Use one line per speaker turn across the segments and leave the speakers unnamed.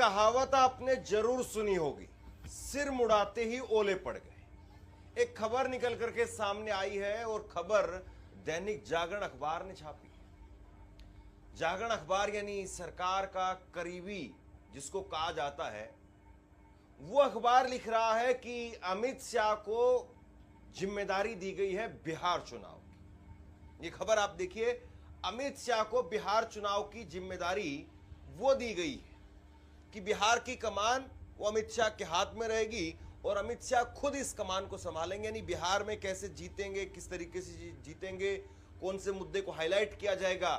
कहावत आपने जरूर सुनी होगी, सिर मुड़ाते ही ओले पड़ गए। एक खबर निकल करके सामने आई है और खबर दैनिक जागरण अखबार ने छापी है। जागरण अखबार यानी सरकार का करीबी जिसको कहा जाता है, वो अखबार लिख रहा है कि अमित शाह को जिम्मेदारी दी गई है बिहार चुनाव की। ये खबर आप देखिए, अमित शाह को बिहार चुनाव की जिम्मेदारी वो दी गई है कि बिहार की कमान वो अमित शाह के हाथ में रहेगी और अमित शाह खुद इस कमान को संभालेंगे। यानी बिहार में कैसे जीतेंगे, किस तरीके से जीतेंगे, कौन से मुद्दे को हाईलाइट किया जाएगा,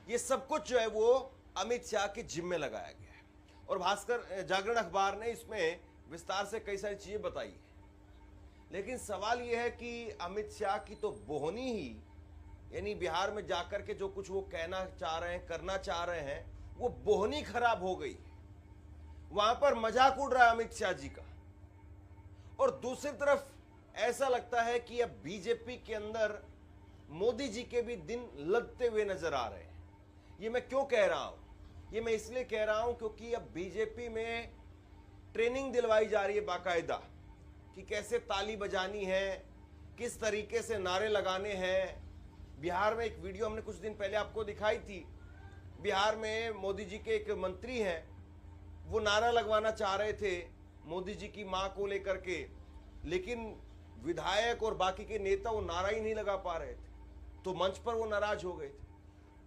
ये सब कुछ जो है वो अमित शाह के जिम्मे लगाया गया है। और भास्कर जागरण अखबार ने इसमें विस्तार से कई सारी चीजें बताई है। लेकिन सवाल यह है कि अमित शाह की तो बोहनी ही, यानी बिहार में जाकर के जो कुछ वो कहना चाह रहे हैं, करना चाह रहे हैं, वो बोहनी खराब हो गई। वहां पर मजाक उड़ रहा है अमित शाह जी का। और दूसरी तरफ ऐसा लगता है कि अब बीजेपी के अंदर मोदी जी के भी दिन लदते हुए नजर आ रहे हैं। ये मैं क्यों कह रहा हूं? ये मैं इसलिए कह रहा हूं क्योंकि अब बीजेपी में ट्रेनिंग दिलवाई जा रही है बाकायदा कि कैसे ताली बजानी है, किस तरीके से नारे लगाने हैं। बिहार में एक वीडियो हमने कुछ दिन पहले आपको दिखाई थी। बिहार में मोदी जी के एक मंत्री हैं, वो नारा लगवाना चाह रहे थे मोदी जी की मां को लेकर के, लेकिन विधायक और बाकी के नेता वो नारा ही नहीं लगा पा रहे थे, तो मंच पर वो नाराज हो गए थे।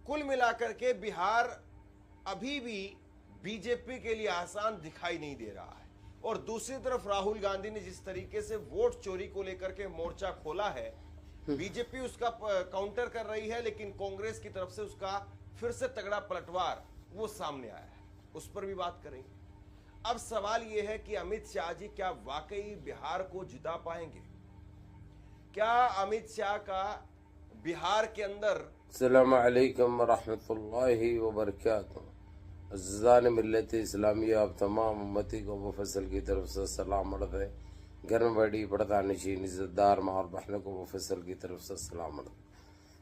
कुल मिलाकर के बिहार अभी भी बीजेपी के लिए आसान दिखाई नहीं दे रहा है। और दूसरी तरफ राहुल गांधी ने जिस तरीके से वोट चोरी को लेकर के मोर्चा खोला है, बीजेपी उसका काउंटर कर रही है, लेकिन कांग्रेस की तरफ से उसका फिर से तगड़ा पलटवार वो सामने आया है, उस पर भी बात करेंगे। अब सवाल यह है कि अमित शाह जी क्या वाकई बिहार को जिता पाएंगे? क्या अमित शाह का बिहार के अंदर
अस्सलाम वालेकुम रहमतुल्लाहि व बरकातहू। अज़ीज़ान मिल्लत इस्लामिया, आप तमाम उम्मती को मुफस्सल की तरफ से सलाम अर्ज़ है। घर में बैठी पड़ता नशीन इज़्ज़तदार माँ और बहनों को मुफस्सल की तरफ से सलाम अर्ज़।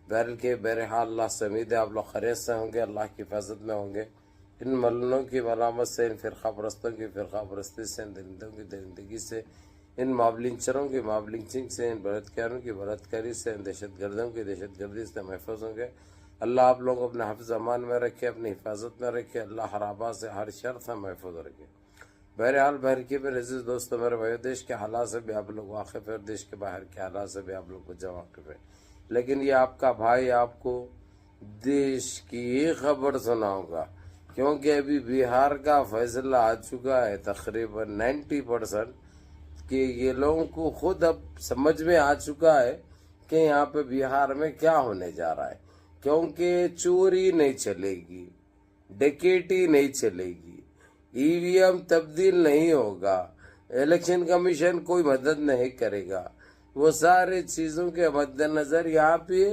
बहरहाल के बहरहाल अल्लाह से उम्मीद है आप लोग खैरियत से होंगे, अल्लाह की हिफाजत में होंगे। इन मलनों की मलामत से, इन फ़िरक़ा परस्तों की फ़िरक़ा परस्ती से, इन दरिंदों की दरिंदगी से, इन माबलिंचरों की माबलिंचिंग से, इन बलात्कारियों की बलात्कारी से, इन दहशत गर्दों की दहशत गर्दी से महफूज होंगे। अल्लाह आप लोगों को अपने हिफ्ज़ अमान में रखे, अपनी हिफाजत में रखे। अल्लाह हर आबा से, हर शर से महफूज रखे। बहरहाल बहरकी में अज़ीज़ दोस्तों, मेरे भाई, देश के हालात से भी आप लोग वाकिफ़ है, देश के बाहर के हालात से भी आप लोग को वाकिफ़ है। लेकिन ये आपका भाई आपको देश की ये खबर सुनाऊंगा, क्योंकि अभी बिहार का फैसला आ चुका है तकरीबन 90% कि ये लोगों को खुद अब समझ में आ चुका है कि यहाँ पे बिहार में क्या होने जा रहा है। क्योंकि चोरी नहीं चलेगी, डकैती नहीं चलेगी, ईवीएम तब्दील नहीं होगा, इलेक्शन कमीशन कोई मदद नहीं करेगा। वो सारी चीजों के मद्देनजर यहाँ पे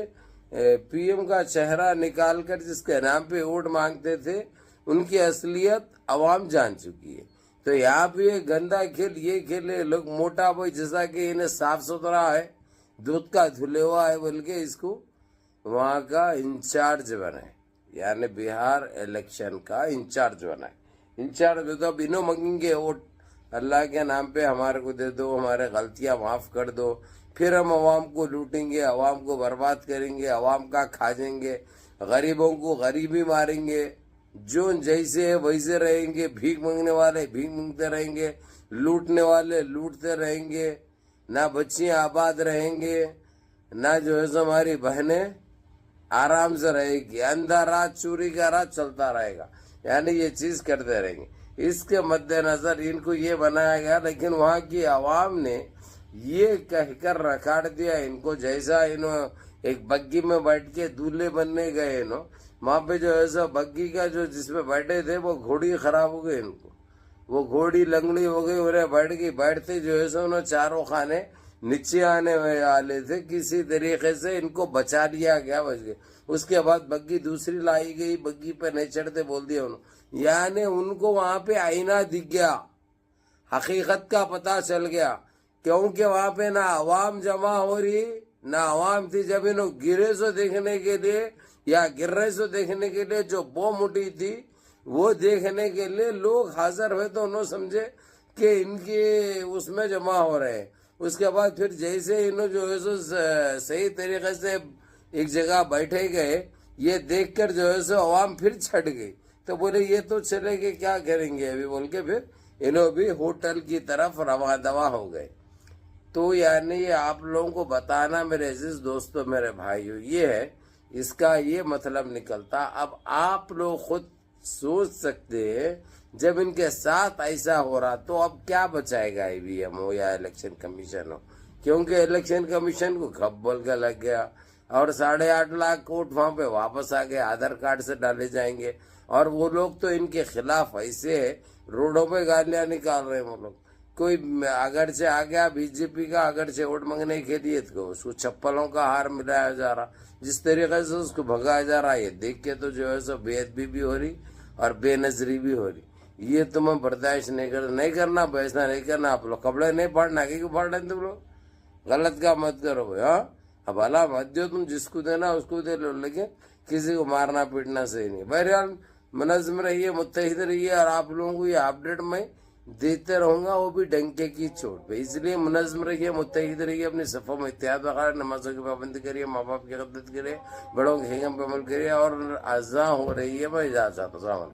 पीएम का चेहरा निकालकर जिसके नाम पे वोट मांगते थे, उनकी असलियत अवाम जान चुकी है। तो यहाँ पे गंदा खेल ये खेले लोग, मोटा बोई जैसा कि इन्हें साफ सुथरा है, दूध का धुले हुआ है बोल के इसको वहाँ का इंचार्ज बनाए, यानी बिहार इलेक्शन का इंचार्ज बनाए। इंचार्ज तो अब इन्हों मांगेंगे वोट, अल्लाह के नाम पे हमारे को दे दो, हमारे गलतियां माफ कर दो, फिर हम अवाम को लूटेंगे, अवाम को बर्बाद करेंगे, अवाम का खा जाएंगे, गरीबों को गरीबी मारेंगे, जो जैसे है वैसे रहेंगे, भीख मांगने वाले भीख मांगते रहेंगे, लूटने वाले लूटते रहेंगे, ना बच्चियां आबाद रहेंगे, ना जो है सो हमारी बहनें आराम से रहेगी, अंधा रात चोरी का रात चलता रहेगा, यानी ये चीज करते रहेंगे। इसके मद्देनजर इनको ये बनाया गया, लेकिन वहाँ की आवाम ने ये कहकर रखाड़ दिया इनको, जैसा इन्हों एक बग्गी में बैठ के दूल्हे बनने गए इन्हों, वहाँ पे जो है सो बग्गी का जो जिसमें बैठे थे वो घोड़ी खराब हो गई, इनको वो घोड़ी लंगड़ी हो गई, उन्हें बैठ गई। बैठते जो है सो उन्होंने चारों खाने नीचे आने वाले थे, किसी तरीके से इनको बचा लिया गया, बच गए। उसके बाद बग्गी दूसरी लाई गई, बग्गी पे नहीं चढ़ते बोल दिया उन्होंने, यानी उनको वहां पे आईना दिख गया, हकीकत का पता चल गया। क्योंकि वहां पे ना आवाम जमा हो रही ना आवाम थी। जब इन्हों गिरे सो देखने के लिए या गिर रहे सो देखने के लिए जो बम उठी थी, وہ دیکھنے کے لیے لوگ حاضر ہوئے تو انہوں سمجھے کہ ان کے اس میں جمع ہو رہے ہیں. اس کے بعد پھر جیسے انہوں جو ہے سو صحیح طریقے سے ایک جگہ بیٹھے گئے، یہ دیکھ کر جو ہے سو عوام پھر چھٹ گئی. تو بولے یہ تو چلے گئے، کیا کریں گے ابھی بول کے پھر انہوں بھی ہوٹل کی طرف رواں دواں ہو گئے. تو یعنی یہ آپ لوگوں کو بتانا میرے عزیز دوستوں، میرے بھائیو، یہ ہے، اس کا یہ مطلب نکلتا. اب آپ لوگ خود سوچ سکتے ہیں جب ان کے ساتھ ایسا ہو رہا تو اب کیا بچائے گا ای وی ایم ہو یا الیکشن کمیشن ہو. کیونکہ الیکشن کمیشن کو کھپ بول کے لگ گیا اور 8.5 لاکھ ووٹ وہاں پہ واپس آ گئے، آدھار کارڈ سے ڈالے جائیں گے. اور وہ لوگ تو ان کے خلاف ایسے روڈوں پہ گالیاں نکال رہے ہیں. وہ لوگ کوئی اگرچہ آ گیا بی جے پی کا، اگرچہ ووٹ مانگنے کے لیے تو اس کو چپلوں کا ہار ملایا جا رہا، جس طریقے سے اس کو بھگایا جا رہا ہے. یہ دیکھ کے تو جو ہے سو بے ادبی بھی ہو رہی اور بے نظری بھی ہو رہی. یہ تمہیں برداشت نہیں کرنا، ایسا نہیں کرنا. آپ لوگ کپڑے نہیں پھاڑنا، کیوں پھاڑ رہے تم لوگ؟ غلط کا مت کرو بھائی. ہاں اب اللہ مت دو، تم جس کو دینا اس کو دے لو، لیکن کسی کو مارنا پیٹنا صحیح نہیں. بہرحال منظم رہیے، متحد رہیے، اور آپ لوگوں کو یہ اپڈیٹ میں دیتے رہوں گا، وہ بھی ڈنکے کی چوٹ پہ. اس لیے منظم رہیے، متحد رہیے، اپنے صفوں میں اتحاد وغیرہ، نمازوں کی پابندی کریے، ماں باپ کی خدمت کریے، بڑوں کے حکم پہ عمل کریے، اور اذان ہو رہی ہے. میں اجازت چاہتا ہوں.